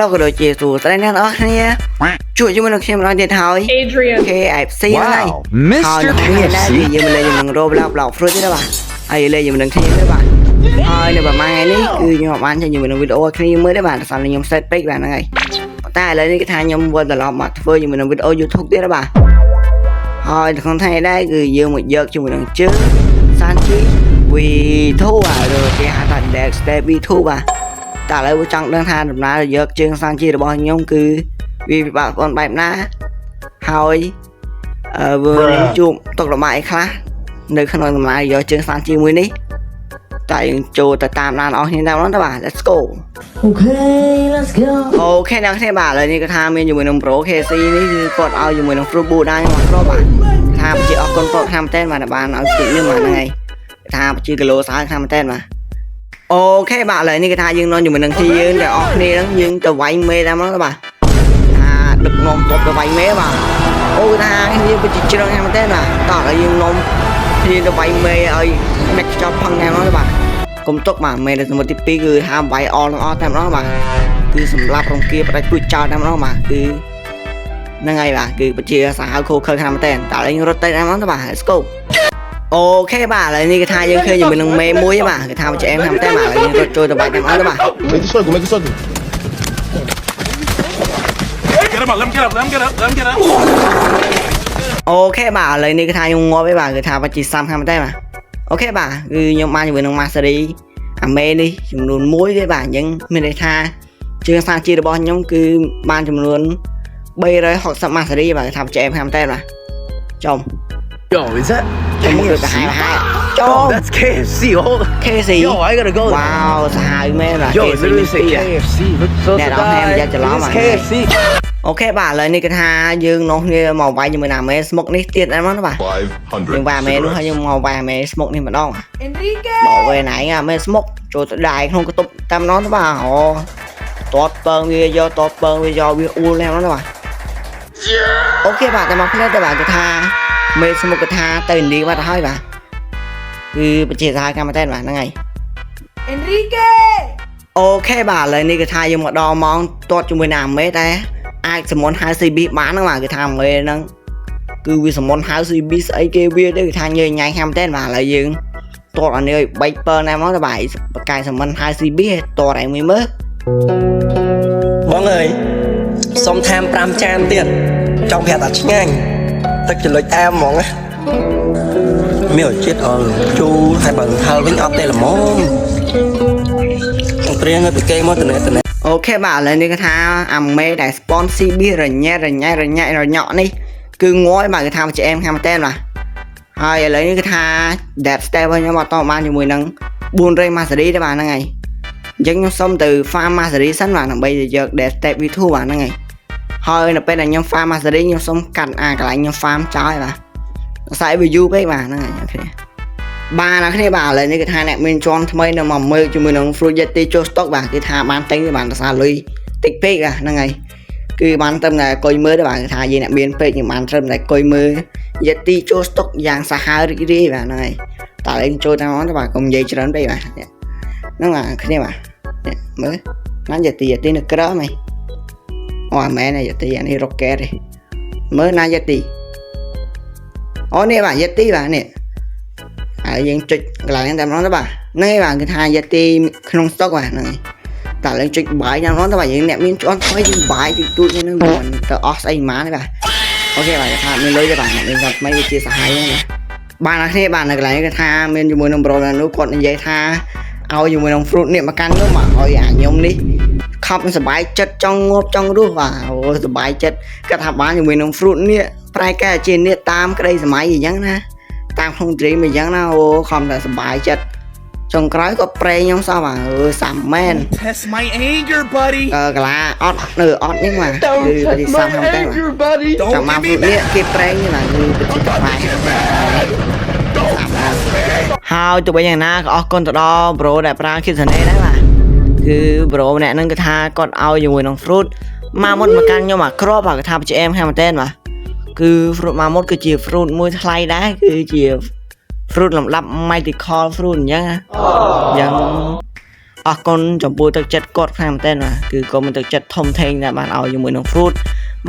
Hello ក៏ដូចជាសួស្តីអ្នកនរគ្នាជួយជាមួយនឹងខ្ញុំដល់ទៀតហើយ Adrian KFC ហ្នឹងហើយនៅគ្នាដែរគឺយើងមកលេងជាមួយនឹង Roblox Block Fruit ទេបាទហើយលេងជាមួយនឹងគ្នាទេបាទហើយនៅប្រហែលថ្ងៃនេះគឺខ្ញុំបានចេញជាមួយនឹងវីដេអូគ្នាមើលទេបាទដោយសារខ្ញុំ set ពេកបាទហ្នឹងហើយតែឥឡូវនេះគេថាខ្ញុំវិលត្រឡប់មកធ្វើជាមួយនឹងវីដេអូ YouTube ទៀតបាទហើយក្នុងថ្ងៃនេះដែរគឺយើងមកយកជាមួយនឹងជើង Sanchi V2 បាទគេហៅថា Dex Step V2 បាទតែឥឡូវចង់ដឹងថាដំណើរយកជើង Sanchi របស់ខ្ញុំគឺវាពិបាកប៉ុនបែបណាហើយយើងជួបទុកលំបាកអីខ្លះនៅក្នុងដំណើរយកជើង Sanchi មួយនេះតែយើងចូលទៅតាមដានអស់គ្នាតែម្ដងទៅបាទ Let's go Okay let's go អូខេអ្នកគ្នាបាទឥឡូវនេះគាត់ថាមានជាមួយនឹង Pro KC នេះគឺគាត់ឲ្យជាមួយនឹង Fruit Buddha ខ្ញុំអត់គ្របបាទថាជាអរគុណគាត់ខាំតែនបាទបានឲ្យទីនេះមកហ្នឹងហើយថាជាគីឡូសើខាំតែនបាទអូខេបាទឥឡូវនេះគេថាយើងនាំជាមួយនឹងទីយើងទាំងអស់គ្នាហ្នឹងយើងទៅវាយមេតែម្ដងបាទថាដឹកនាំតបទៅវាយមេបាទអូថាយើងពិតជាច្រើនខាំតែនបាទតោះឥឡូវយើងនាំគ្នាទៅវាយមេឲ្យអ្នកចប់ផឹងតែម្ដងបាទកុំទុកបាទមេសមុទ្រទី2គឺថាវាយអទាំងអស់តែម្ដងបាទគឺសម្រាប់រង្គាផ្ដាច់ទួចចោលតែម្ដងបាទគឺហ្នឹងហើយបាទគឺពិតជាសាហាវខូខើខាំតែនតើយើងរត់ទៅតែម្ដងទៅបាទ Let's goអូខេបាទឥឡូវនេះគេថាយើងឃើញជាមួយនឹងមេមួយបាទគេថាជាអែមខាំតែបាទឥឡូវយើងរត់ចូលទៅបាច់តែម្ដងទៅបាទ Make it circle, make it circle. Get him up, let him get up, let him get up, let him get up. អូខេបាទឥឡូវនេះគេថាខ្ញុំងាប់ឯបាទគេថាបាច់ជាសាំខាំតែបាទអូខេបាទគឺខ្ញុំបានជាមួយនឹង Mastery អាមេនេះចំនួន1ទេបាទអញ្ចឹងមានន័យថាជើងសាជីរបស់ខ្ញុំគឺបានចំនួន360 Mastery បាទគេថាជាអែមខាំតែបាទចំ Yo, is that? ចំមកទៅហាយចំ That's KFC. Hold on. KC Yo, I gotta go. វ៉ាវសាហាវមែនបាទ Yo, it literally say KFC. Look, so Nè, the đó, em ra chợ ló mà. KFC. អូខេបាទឥឡូវនេះគេថាយើងនាំគ្នាមកវាយជាមួយនឹងអាមេស្មុកនេះទៀតដែរមកណាបាទយើងវាយអាមេនោះហើយយើងមកវាយអាមេស្មុកនេះម្ដង Enrique ដល់ពេលណៃអាមេស្មុកចូលទៅដែរក្នុងកតុបតែម្ដងទៅបាទអូតតពើងវាយកតតពើងវាយកវាអ៊ូលតែម្ដងទៅបាទអូខេបាទតែមកផ្លែទៅបាទគេថាមេស្មុកគេថាទៅលីបាត់ទៅហើយបាទគឺប្រជាសាហាវកម្មតែបាទហ្នឹងហើយ Enrique អូខេបាទឥឡូវនេះគេថាយើងមកដល់ម៉ោងតតជាមួយនឹងអាមេតែអាចសមុនហៅ CB បានហ្នឹងបាទគេថាមេហ្នឹងគឺវាសមុនហៅ CB ស្អីគេវាទៅគេថាញ៉ៃញ៉ៃខាំតែបាទឥឡូវយើងតតអានេះឲ្យបែកពើណែមកទៅបាទបកាយសមុនហៅ CB តតឯងមួយមើល បងអើយសុំថែម5ចានទៀតចង់ប្រាប់ថាឆ្ងាញ់ទឹកចលុចអែមហ្មងណាមានរសជាតិជូរហើយបើហឹលវិញអត់ទេល្មមព្រៀងឲ្យពីគេមកតំណែងអូខេបាទឥឡូវនេះគេថាអាមេដែល spawn CB រញ៉ែរញ៉ៃរញ៉ៃរញ៉ក់នេះគឺងយបាទគេថាជាអែមខាំតែបាទហើយឥឡូវនេះគេថា Dead Step ខ្ញុំអត់តបានជាមួយនឹង400 Mastery ទេបាទហ្នឹងហើយអញ្ចឹងខ្ញុំសុំទៅ farm Mastery សិនបាទដើម្បីយក Dead Step V2 បាទហ្នឹងហើយហើយនៅពេលដែលខ្ញុំ farm Mastery ខ្ញុំសុំកាត់កន្លែងខ្ញុំ farm ចោលបាទខ្សែ view ពេកបាទហ្នឹងហើយអូខេបាទអ្នកគ្នាបាទឥឡូវនេះគេថាអ្នកមានជាន់ថ្មីនៅមកមើលជាមួយនឹង Fruit Yeti ចូល stock បាទគេថាបានទិញបានដោយសារលុយតិចពេកបាទហ្នឹងហើយគឺបានត្រឹមតែកុយមើលទេបាទគេថាយើងអ្នកមានពេកខ្ញុំបានត្រឹមតែកុយមើល Yeti ចូល stock យ៉ាងសាហាវរីករាយបាទហ្នឹងហើយតើយើងចូលតាមអត់បាទកុំនិយាយច្រើនពេកបាទហ្នឹងបាទគ្នាបាទមើលណា Yeti នៅក្រមហីអូអាមែន Yeti អានេះ Rocket ទេមើលណា Yeti អូនេះបាទ Yeti បាទនេះហើយយើងចុចកន្លែងហ្នឹងតែម្ដងទៅបាទហ្នឹងហើយបាទគឺថា Yeti ក្នុង stock បាទហ្នឹងហើយតែយើងចុចបាយតែម្ដងទៅបាទយើងអ្នកមានជាន់ថ្មីយើងបាយតិចតួចហ្នឹងមិនទៅអស់ស្អីប៉ុន្មានទេបាទអូខេបាទថាមានលុយទេបាទអ្នកមានជាន់ថ្មីវាជាសហាយហ្នឹងបាទអ្នកគ្នាបាទនៅកន្លែងគេថាមានជាមួយនឹង Bro នោះគាត់និយាយថាឲ្យជាមួយនឹង Fruit នេះមកកាន់ខ្ញុំបាទឲ្យអាខ្ញុំនេះខំសប្បាយចិត្តចង់ងប់ចង់រស់បាទអូសប្បាយចិត្តគាត់ថាបានជាមួយនឹង Fruit នេះប្រែកែជានេះតាមក្តីសម័យអញ្ចឹងណាតាមក្នុង dream អញ្ចឹងណាអូខំតែសប្បាយចិត្តចុងក្រោយក៏ប្រេខ្ញុំសោះបាទអឺសាំមែន Test my anger, buddy. កលាអត់នៅអត់នេះបាទគឺទីសាំហ្នឹងតែបាទចាំមកនេះគេប្រេងនេះបាទគឺពិតជាថ្លៃហើយទៅវិញយ៉ាងណាក៏អរគុណទៅដល់ Bro ដែលប្រើ Kitchen ដែរបាទគឺ Bro ម្នាក់ហ្នឹងគឺថាគាត់ឲ្យជាមួយនឹង Fruit មកមុតមកកាន់ខ្ញុំអាក្របបាទគាត់ថាជាអែមខាំតែនបាទគឺ Fruit មកមុតគឺជា Fruit មួយថ្លៃដែរគឺជា Fruit លំដាប់ Mythical Fruit អញ្ចឹងណាអញ្ចឹង អរគុណចំពោះទឹកចិត្តគាត់ខ្លាំងមែនតើបាទគឺគាត់មានទឹកចិត្តធំធេងដែលបានឲ្យជាមួយនឹង fruit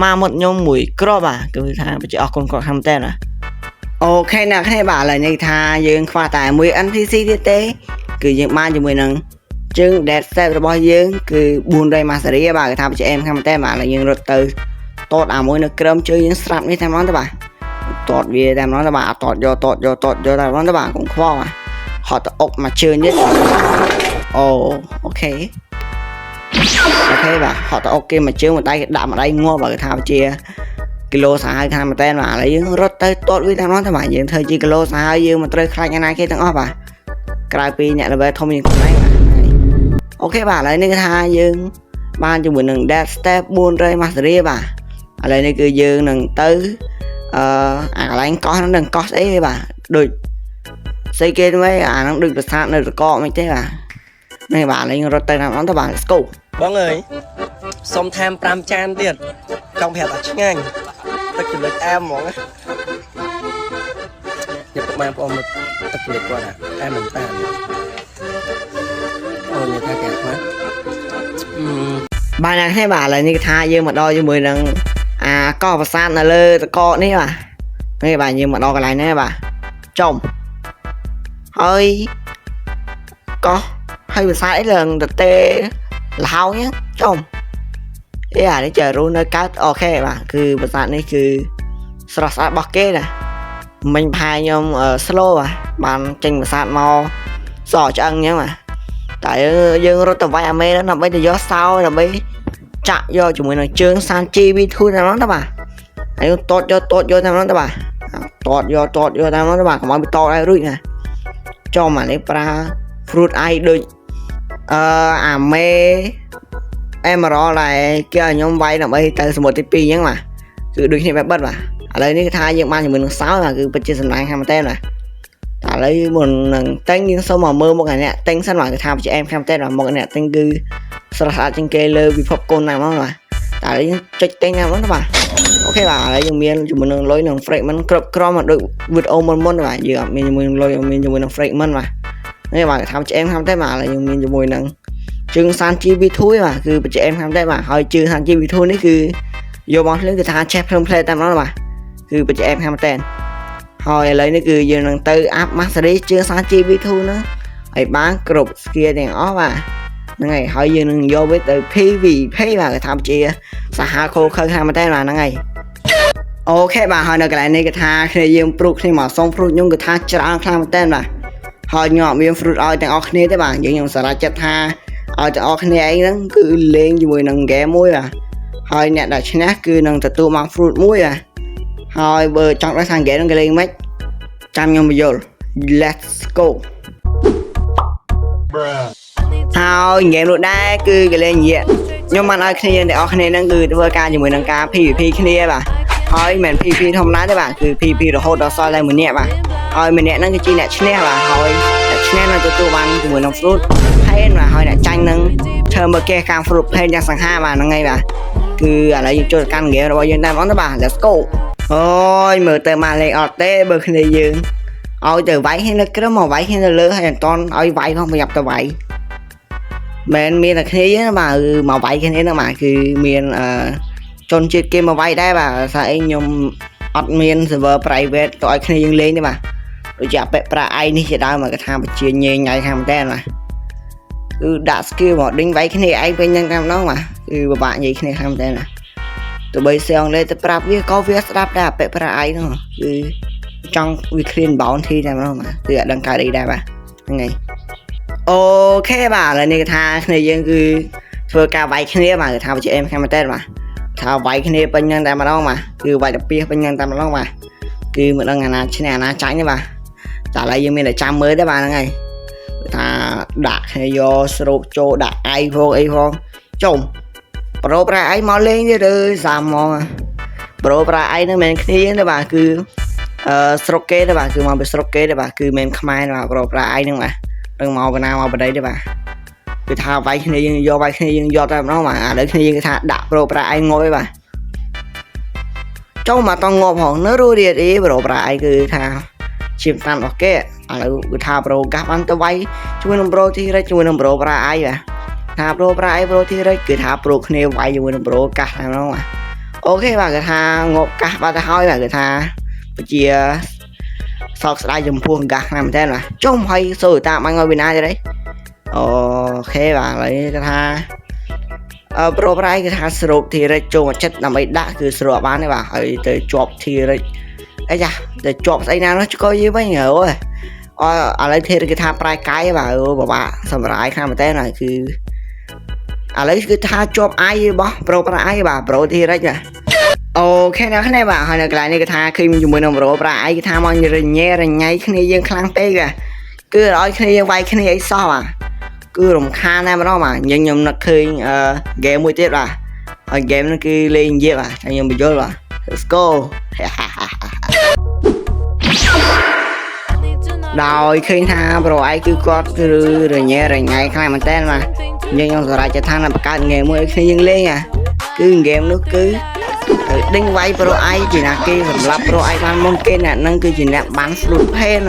មកមុតខ្ញុំមួយគ្រាប់បាទគឺថាពិតជាអរគុណគាត់ខ្លាំងមែនតើបាទអូខេអ្នកគ្នាបាទឥឡូវនេះថាយើងខ្វះតែមួយ NPC ទៀតទេគឺយើងបានជាមួយនឹងជើង dead step របស់យើងគឺ400 mastery បាទគឺថាពិតជាអែមខ្លាំងមែនតើបាទឥឡូវយើងរត់ទៅតតអាមួយនៅក្រឹមជើងយើងស្រាប់នេះតែម្ដងទៅបាទតតវាតែម្ដងទៅបាទតតយកតែម្ដងទៅបាទកុំខ្វល់បាទហត់ទៅអុកមកជើងទៀតអូខេបាទហត់ទៅអុកគេមកជើងមួយដៃគេដាក់មួយដៃងាប់បាទគឺថាជាគីឡូសាហាវខាងមែនតើបាទឥឡូវយើងរត់ទៅតតវាតែម្ដងទៅបាទយើងធ្វើជាគីឡូសាហាវយើងមិនត្រូវខ្លាចណាគេទាំងអស់បាទក្រៅពីអ្នក level ធំយើងខ្លួនឯងបាទអូខេបាទឥឡូវនេះគឺថាយើងបានជាមួយនឹង dead step 400 mastery បាទឥឡូវនេះគឺយើងនឹងទៅអាកន្លែងកោះហ្នឹងនឹងកោះស្អីទេបាទដូចស្អីគេទៅវិញអាហ្នឹងដូចប្រាសាទនៅតកកមិនទេបាទនេះបាទឥឡូវយើងរត់ទៅតាមហ្នឹងទៅបាទ let's go បងអើយសុំថែម5ចានទៀតចង់ប្រាប់ថាឆ្ងាញ់ទឹកចំណុចអែមហ្មងណាយកទៅបានបងមើលទឹកចំណុចគាត់អែមមែនតើអូនថាគេខ្លាំងបាទអ្នកនេះបាទឥឡូវនេះថាយើងមកដល់ជាមួយនឹងអាកោះប្រាសាទនៅលើតកកនេះបាទនេះបាទយើងមកដល់កន្លែងនេះបាទចំហើយកោះហើយប្រាសាទអីឡើងតទេលហោងចំអានេះចារូនៅកើតអូខេបាទគឺប្រាសាទនេះគឺស្រស់ស្អាតរបស់គេណាមិញផាយខ្ញុំ slow បានចេញប្រាសាទមកសឆ្អឹងអញ្ចឹងបាទតែយើងរត់ទៅវាយអាមេដើម្បីទៅយកសោដើម្បីចាក់យកជាមួយនឹងជើងសាន GV2 តែម្ដងទៅបាទហើយតតយកតែម្ដងទៅបាទតតយកតែម្ដងទៅបាទកុំឲ្យវាតតឲ្យរួចណាចំអានេះប្រើ fruit eye ដូចអាមេ emerald ដែលគេឲ្យខ្ញុំវាយដើម្បីទៅសមុទ្រទី2អញ្ចឹងបាទគឺដូចគ្នាបែបបិទបាទឥឡូវនេះថាយើងបានជាមួយនឹងសោបាទគឺពិតជាសំឡាញ់ខាងមែនតើបាទតែឥឡូវមុននឹងតែងយើងសូមមកមើលមុខអានេះតែងសិនបាទគឺថាពិតជាអែមខាងមែនតើបាទមុខនេះតែងគឺស្រស់ស្អាតជាងគេលើពិភពកូនណាស់ហ្មងបាទតែឥឡូវយើងចុចតែងណាស់ហ្មងបាទអូខេបាទឥឡូវយើងមានជាមួយនឹងលុយនឹង fragment គ្រប់គ្រាន់មកដូចវីដេអូមុនបាទយើងអត់មានជាមួយនឹងលុយមានជាមួយនឹង fragment បាទនេះបាទថាឆ្អែមខាងតែបាទឥឡូវយើងមានជាមួយនឹងជើងសាន GV2 បាទគឺប្រជែមខាងតែបាទហើយជើងសាន GV2 នេះគឺយកមកភ្លើងគឺថាឆេះភ្លើងផ្លែតែម្ដងបាទគឺប្រជែមខាងតែហើយឥឡូវនេះគឺយើងនឹងទៅ up mastery ជើងសាន GV2 ហ្នឹងហើយបានគ្រប់ skill ទាំងអស់បាទហ្នឹងហើយយើងនឹងយកវាទៅ PVP បាទគឺថាជាសាហាវខូខើខាងតែបាទហ្នឹងហើយអូខេបាទហើយនៅកន្លែងនេះគឺថាគ្នាយើងព្រុសគ្នាមកសុំ fruit ខ្ញុំគឺថាច្រើនខ្លាំងមែនតើបាទហើយខ្ញុំអត់មាន fruit ឲ្យទាំងអស់គ្នាទេបាទយើងខ្ញុំសារចិត្តថាឲ្យទាំងអស់គ្នាឯងហ្នឹងគឺលេងជាមួយនឹង game មួយបាទហើយអ្នកដែលឈ្នះគឺនឹងទទួលបាន fruit មួយបាទហើយបើចង់ដឹងថា game ហ្នឹងគេលេងមិនចាំខ្ញុំបញ្យល់ let's go ហើយ game នោះដែរគឺគេលេងនិយាយខ្ញុំបានឲ្យគ្នាទាំងអស់គ្នាហ្នឹងគឺធ្វើការជាមួយនឹងការ PVP គ្នាបាទហើយមិន PVP ធម្មតាទេបាទគឺ PVP រហូតដល់សល់តែ1នាក់បាទហើយម្នាក់ហ្នឹងគឺជាអ្នកឈ្នះបាទហើយអ្នកឈ្នះនឹងទទួលបានជាមួយនឹង fruit pain បាទហើយអ្នកចាញ់នឹងធ្វើមើលគេការ fruit pain យ៉ាងសង្ហាបាទហ្នឹងហើយបាទគឺឥឡូវយើងចូលកាន់ game របស់យើងតែម្ដងទៅបាទ let's go អូយមើលទៅមកលេងអត់ទេបើគ្នាយើងឲ្យទៅវាយគ្នានៅក្រឹមមកវាយគ្នានៅលើហើយអត់តន់ឲ្យវាយផងប្រយ័ត្នទៅវាយមែនមានតែគ្នាទេបាទគឺមកវាយគ្នាហ្នឹងបាទគឺមានជនជាតិគេមកវាយដែរបាទថាអីខ្ញុំអត់មាន server private ទៅឲ្យគ្នាយើងលេងទេបាទដូចជាអបិប្រាឯនេះជាដើមមកគេថាបជាញែងថ្ងៃខាងមែនតើបាទគឺដាក់ skill មកដេញវាយគ្នាឯងវិញហ្នឹងតែម្ដងបាទគឺពិបាកនិយាយគ្នាខាងមែនតើណាទៅបីសៀងលេទៅប្រាប់វាក៏វាស្ដាប់ដែរអបិប្រាឯហ្នឹងគឺចង់វា clean bounty តែម្ដងបាទគឺអត់ដឹងកើតអីដែរបាទហ្នឹងហើយអូខេបាទឥឡូវនេះគេថាគ្នាយើងគឺធ្វើការវាយគ្នាបាទគេថាបជាអែមខាងមែនតើបាទថាវាយគ្នាពេញហ្នឹងតែម្ដងបាទគឺវាយទៅពីពេញហ្នឹងតែម្ដងបាទគឺមិនដឹងអាណាឈ្នះអាណាចាញ់ទេបាទតែឥឡូវយើងមានតែចាំមើលទេបាទហ្នឹងហើយថាដាក់គ្នាយកស្រូបចូលដាក់អីផងអីផងចុំប្រូប្រាអីមកលេងទៀតឬសាមហ្មងប្រូប្រាអីហ្នឹងមិនគ្នាទេបាទគឺស្រុកគេទេបាទគឺមកពីស្រុកគេទេបាទគឺមិនខ្មែរទេបាទប្រូប្រាអីហ្នឹងបាទនឹងមកបណ្ណាមកបដីទេបាទគឺថាវាយគ្នាយើងយកវាយគ្នាយើងយកតែម្ដងបាទឥឡូវគ្នាយើងថាដាក់ប្រូប្រាអីងុយបាទចូលមកតងងាប់ផងនៅរੂរៀតអីប្រូប្រាអីគឺថាជាតាមរបស់គេ ឥឡូវគឺថាប្រូកាសបានទៅវាយជាមួយនឹងប្រូទីរិចជាមួយនឹងប្រូប្រាអៃបាទថាប្រូប្រាអៃប្រូទីរិចគឺថាប្រូគ្នាវាយជាមួយនឹងប្រូកាសតែម្ដងបាទអូខេបាទគឺថាងាប់កាសបាត់ទៅហើយបាទគឺថាជាសោកស្ដាយចំពោះកាសណាស់មែនតើបាទចុំហើយសូតាមអញឲ្យវិណាទេអូខេបាទឥឡូវគឺថាប្រូប្រាអៃគឺថាស្រូបទីរិចចូលមកចិត្តដើម្បីដាក់គឺស្រូបបានទេបាទហើយទៅជាប់ទីរិចអីចាទៅជាប់ស្អីណានោះក៏យីវិញអូយឥឡូវធីគឺថាប្រែកាយបាទពិបាកសម្រាប់ខាងមែនតើគឺឥឡូវគឺថាជាប់អាយរបស់ប្រូប្រាអៃបាទប្រូធីរិចបាទអូខេណាស់នេះបាទហើយនៅកន្លែងនេះគឺថាឃើញជាមួយនឹងប្រូប្រាអៃគឺថាមករញ៉េរញ៉ៃគ្នាយើងខ្លាំងពេកគឺឲ្យគ្នាយើងវាយគ្នាអីសោះបាទគឺរំខានតែម្ដងបាទខ្ញុំនឹកឃើញហ្គេមមួយទៀតបាទហើយហ្គេមនោះគឺលេងនិយាយបាទខ្ញុំបញ្យល់បាទ Let's go ដោយឃើញថាប្រូអៃគឺគាត់គឺរញ៉េរញ៉ៃខ្លាំងមែនតើបាទខ្ញុំសម្រាប់ចិត្តថាបង្កើតហ្គេមមួយគ្នាយើងលេងគឺហ្គេមនោះគឺដេញវាយប្រូអៃជាណាគេសម្រាប់ប្រូអៃបានមុនគេអ្នកហ្នឹងគឺជាអ្នកបាន fruit pain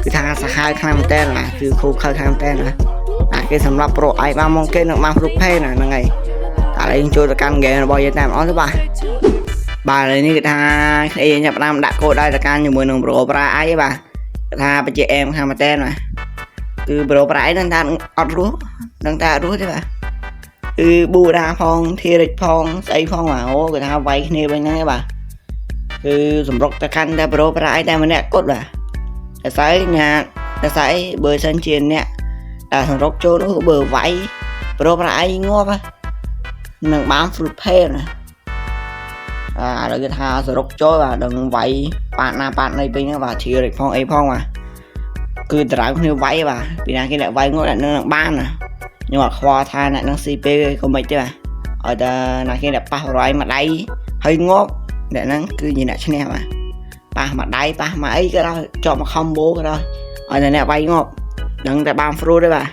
គឺថាសាហាវខ្លាំងមែនតើគឺខូខើខ្លាំងមែនតើគេសម្រាប់ប្រូអៃបានមកគេនឹងបាន fruit pain ហ្នឹងហើយតែឥឡូវយើងចូលទៅកាន់ហ្គេមរបស់យើងតែម្ដងទៅបាទឥឡូវនេះគឺថាគ្នាយើងចាប់ផ្ដើមដាក់កូដឲ្យទៅកាន់ជាមួយនឹងប្រូប្រាអៃបាទថាបជាអែមខាងមែនតើគឺប្រូប្រាអៃនឹងថាអត់រស់នឹងថារស់ទេបាទគឺប៊ូរ៉ាផងធីរិចផងស្អីផងបាទអូគឺថាវាយគ្នាវិញហ្នឹងឯងបាទគឺសម្រុកទៅកាន់តែប្រូប្រាអៃតែម្នាក់គត់បាទតែស្អីញាតែស្អីបើសិនជាអ្នកតែសម្រុកចូលនោះបើវាយប្រូប្រាអៃងាប់នឹងបាន fruit pain ណាឥឡូវគេថាសរុបចូលបាទដឹងវាយប៉ាតណាប៉ាតណីពេញហ្នឹងបាទធីរិចផងអីផងបាទគឺតារាវគ្នាវាយបាទពីណាគេអ្នកវាយងាប់អ្នកនឹងបានណាខ្ញុំអត់ខ្វល់ថាអ្នកនឹង CP ក៏មិនទេបាទឲ្យតែណាគេអ្នកប៉ះរយមួយដៃហើយងាប់អ្នកហ្នឹងគឺជាអ្នកឈ្នះបាទប៉ះមួយដៃប៉ះមួយអីក៏ដោយជាប់មក combo ក៏ដោយឲ្យតែអ្នកវាយងាប់ដឹងតែបាន fruit ទេបាទ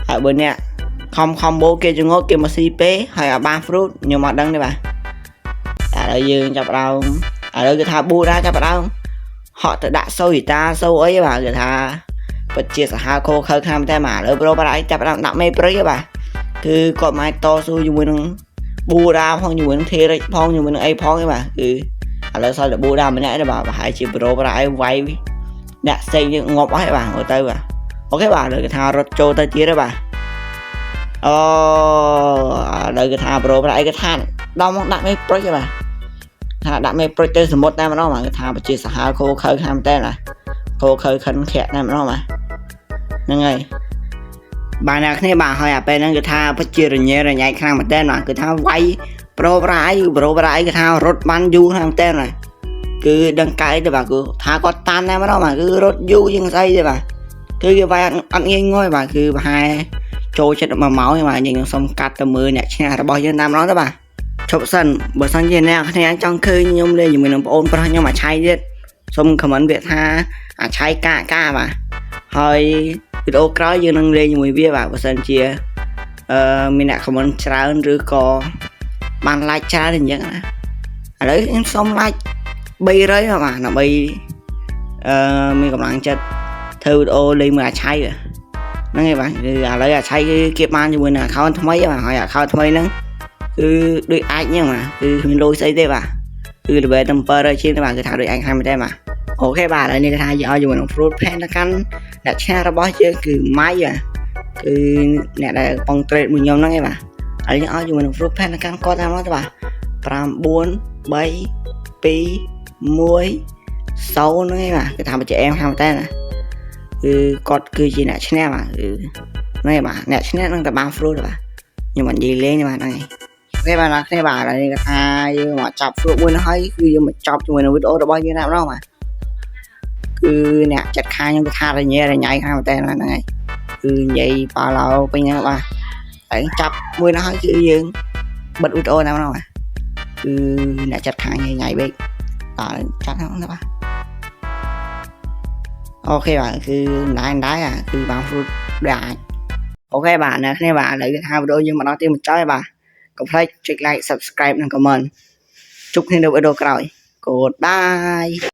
ហើយបើអ្នកcombo គេជាងាប់គេមក CP ហើយឲ្យបាន fruit ខ្ញុំអត់ដឹងទេបាទឥឡូវយើងចាប់ដើមឥឡូវគឺថាប៊ូរ៉ាចាប់ដើមហក់ទៅដាក់សូយតាសូអីបាទគឺថាពិតជាសាហាវខូខើខាំតែមកឥឡូវប្រូបាត់ឲ្យចាប់ដើមដាក់មេព្រៃបាទគឺគាត់មកតស៊ូជាមួយនឹងប៊ូរ៉ាផងជាមួយនឹងធីរិចផងជាមួយនឹងអីផងឯបាទគឺឥឡូវសល់តែប៊ូរ៉ាម្នាក់ទេបាទប្រហែលជាប្រូបាត់ឲ្យវាយដាក់ផ្សេងយើងងាប់អស់ហើយបាទទៅបាទអូខេបាទឥឡូវគឺថារត់ចូលទៅទៀតទេបាទអូឥឡូវគឺថាប្រូបាត់ឲ្យគឺថាដល់មកដាក់មេព្រៃទេបាទថាដាក់មេប្រុចទៅសមុទ្រតែម្ដងបាទថាប្រជាសាហាវខូខើខាំតែណាខូខើខិនខែតែម្ដងបាទហ្នឹងហើយបាទអ្នកគ្នាបាទហើយអាពេលហ្នឹងគឺថាពិតជារញ៉េរញ៉ៃខ្លាំងមែនតើបាទគឺថាវាយប្រូប្រាអីគឺថារត់បានយូរខ្លាំងមែនតើណាគឺដឹងកែទៅបាទគឺថាគាត់តាន់តែម្ដងបាទគឺរត់យូរជាងស្អីទេបាទគឺគេវាយអត់ងាយងយបាទគឺប្រហែលចូលចិត្ត1ម៉ោងទេបាទយើងសុំកាត់ទៅមើលអ្នកឈ្នះរបស់យើងតែម្ដងទៅបាទឈប់សិនបើសិនជាអ្នកគ្នាចង់ឃើញខ្ញុំលេងជាមួយនឹងបងអូនប្រុសខ្ញុំអាឆៃទៀតសូមខមមិនវាថាអាឆៃកាបាទហើយវីដេអូក្រោយយើងនឹងលេងជាមួយវាបាទបើសិនជាមានអ្នកខមមិនច្រើនឬក៏បាន like ច្រើនអញ្ចឹងណាឥឡូវខ្ញុំសុំ like 300បាទដើម្បីមានកម្លាំងចិត្តធ្វើវីដេអូលេងមួយអាឆៃហ្នឹងហើយបាទគឺឥឡូវអាឆៃគឺគេបានជាមួយនឹង account ថ្មីបាទហើយ account ថ្មីហ្នឹងគឺដូចអាចហ្នឹងបាទគឺគ្មានលុយស្អីទេបាទគឺ level 700ជាងទេបាទគឺថាដូចអាចខាងមែនទេបាទអូខេបាទឥឡូវនេះគេថាយើងឲ្យជាមួយនឹង fruit pain ទៅកាន់អ្នកឈ្នះរបស់យើងគឺ Mike បាទគឺអ្នកដែលកំពុង trade មួយខ្ញុំហ្នឹងឯងបាទឥឡូវយើងឲ្យជាមួយនឹង fruit pain ទៅកាន់គាត់តាមមកទេបាទ5 4 3 2 1 0ហ្នឹងឯងបាទគឺថាបច្ចេកអែមខាងមែនទេណាគឺគាត់គឺជាអ្នកឈ្នះបាទគឺហ្នឹងឯងបាទអ្នកឈ្នះនឹងតែបាន fruit បាទខ្ញុំមិននិយាយលេងទេបាទហ្នឹងឯងគេបាទអ្នកគ្នាបាទឥឡូវនេះគេថាយើងមកចាប់ fruit មួយនោះហើយគឺយើងមកចាប់ជាមួយនឹងវីដេអូរបស់យើងតែម្ដងបាទគឺអ្នកចាត់ខាខ្ញុំគេថារញ៉េរញ៉ៃខាងមែនទេហ្នឹងហើយគឺនិយាយប៉ាឡោពេញហ្នឹងបាទហើយចាប់មួយនោះហើយគឺយើងបិទវីដេអូតែម្ដងបាទគឺអ្នកចាត់ខាញ៉ៃពេកតើចាត់ហ្នឹងណាបាទអូខេបាទគឺដែរគឺបាន fruit ដែរអាចអូខេបាទអ្នកគ្នាបាទឥឡូវគេថាវីដេអូយើងមកដល់ទីបញ្ចប់ហើយបាទកុំភ្លេចចុច like subscribe និង comment ជួបគ្នានៅវីដេអូក្រោយ Goodbye